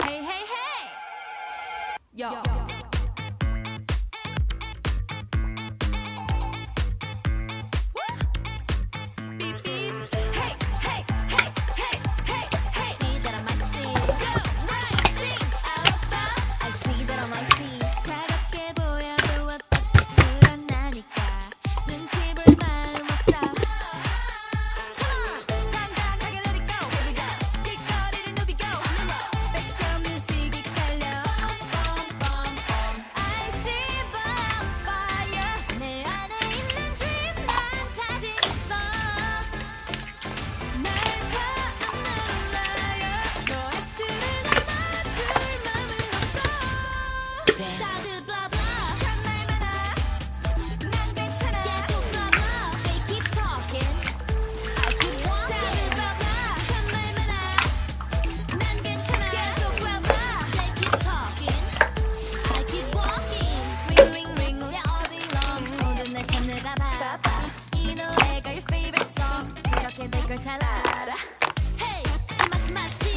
Hey hey hey Yo Beep beep Hey hey hey hey hey hey See that I might see Go right see alpha I see that I might see 차갑게 보여도 어떻게 불안하니까 눈치 볼 마음 없어 Come on 당당하게 let it go Here we go 길거리를 누비고 Background music이 깔려 I see bonfire 내 안에 있는 dream 난 자신 있어 날 봐 안 눌러요 너의 틀을 넘어줄 맘은 없어 다들 blah blah 참말 많아 난 괜찮아 계속 blah blah They keep talking I keep walking 다들 blah blah 참말 많아 난 괜찮아 계속 blah blah They keep talking I keep walking Ring ring ring 울려 all day long 모두 날 찾느라 바빠 이 노래가 your favorite song 그렇게 될 걸 잘 알아 Hey 이 맛은 마치